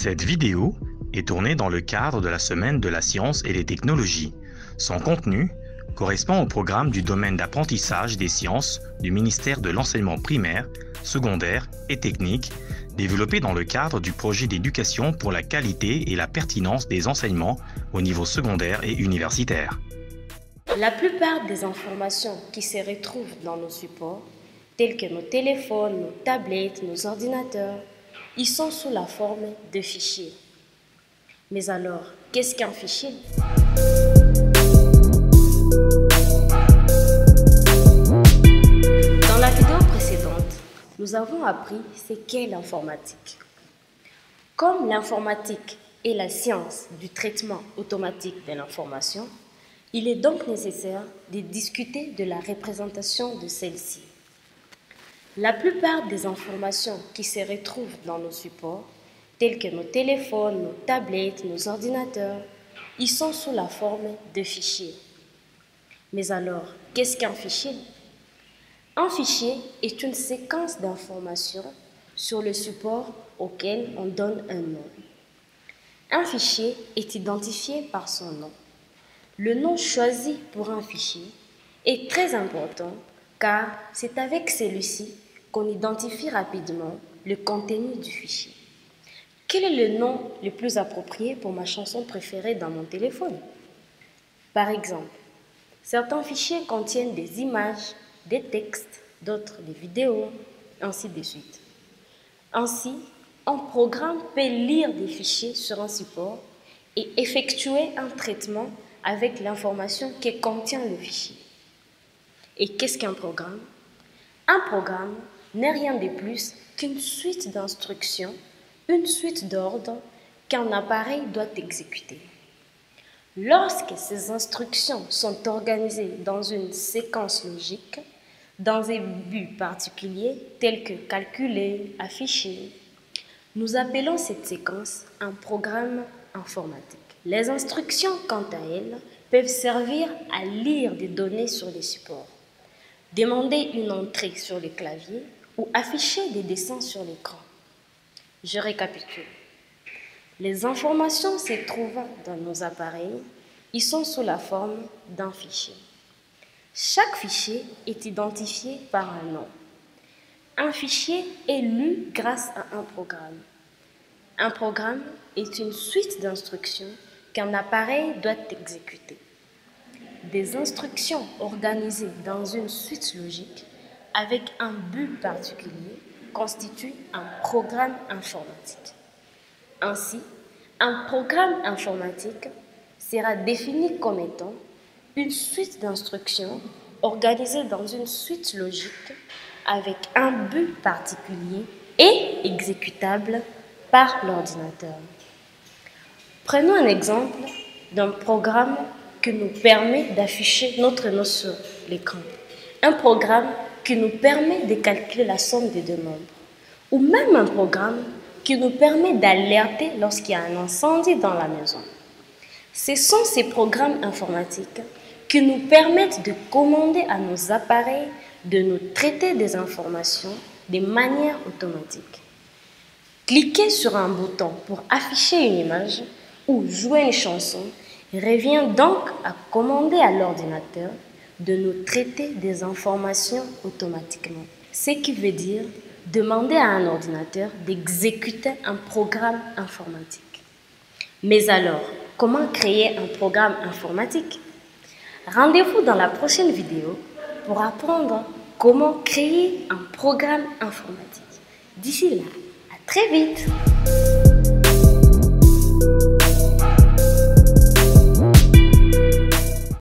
Cette vidéo est tournée dans le cadre de la Semaine de la science et des technologies. Son contenu correspond au programme du domaine d'apprentissage des sciences du ministère de l'enseignement primaire, secondaire et technique, développé dans le cadre du projet d'éducation pour la qualité et la pertinence des enseignements au niveau secondaire et universitaire. La plupart des informations qui se retrouvent dans nos supports, tels que nos téléphones, nos tablettes, nos ordinateurs, ils sont sous la forme de fichiers. Mais alors, qu'est-ce qu'un fichier? Dans la vidéo précédente, nous avons appris ce qu'est l'informatique. Comme l'informatique est la science du traitement automatique de l'information, il est donc nécessaire de discuter de la représentation de celle-ci. La plupart des informations qui se retrouvent dans nos supports, tels que nos téléphones, nos tablettes, nos ordinateurs, ils sont sous la forme de fichiers. Mais alors, qu'est-ce qu'un fichier? Un fichier est une séquence d'informations sur le support auquel on donne un nom. Un fichier est identifié par son nom. Le nom choisi pour un fichier est très important car c'est avec celui-ci qu'on identifie rapidement le contenu du fichier. Quel est le nom le plus approprié pour ma chanson préférée dans mon téléphone? Par exemple, certains fichiers contiennent des images, des textes, d'autres des vidéos, ainsi de suite. Ainsi, un programme peut lire des fichiers sur un support et effectuer un traitement avec l'information que contient le fichier. Et qu'est-ce qu'un programme? Un programme n'est rien de plus qu'une suite d'instructions, une suite d'ordres qu'un appareil doit exécuter. Lorsque ces instructions sont organisées dans une séquence logique, dans un but particulier tel que calculer, afficher, nous appelons cette séquence un programme informatique. Les instructions, quant à elles, peuvent servir à lire des données sur les supports, demander une entrée sur le clavier ou afficher des dessins sur l'écran. Je récapitule. Les informations se trouvant dans nos appareils, ils sont sous la forme d'un fichier. Chaque fichier est identifié par un nom. Un fichier est lu grâce à un programme. Un programme est une suite d'instructions qu'un appareil doit exécuter. Des instructions organisées dans une suite logique avec un but particulier constituent un programme informatique. Ainsi, un programme informatique sera défini comme étant une suite d'instructions organisées dans une suite logique avec un but particulier et exécutable par l'ordinateur. Prenons un exemple d'un programme qui nous permet d'afficher notre nom sur l'écran. Un programme qui nous permet de calculer la somme des deux nombres. Ou même un programme qui nous permet d'alerter lorsqu'il y a un incendie dans la maison. Ce sont ces programmes informatiques qui nous permettent de commander à nos appareils de nous traiter des informations de manière automatique. Cliquer sur un bouton pour afficher une image ou jouer une chanson revient donc à commander à l'ordinateur de nous traiter des informations automatiquement. Ce qui veut dire demander à un ordinateur d'exécuter un programme informatique. Mais alors, comment créer un programme informatique? Rendez-vous dans la prochaine vidéo pour apprendre comment créer un programme informatique. D'ici là, à très vite!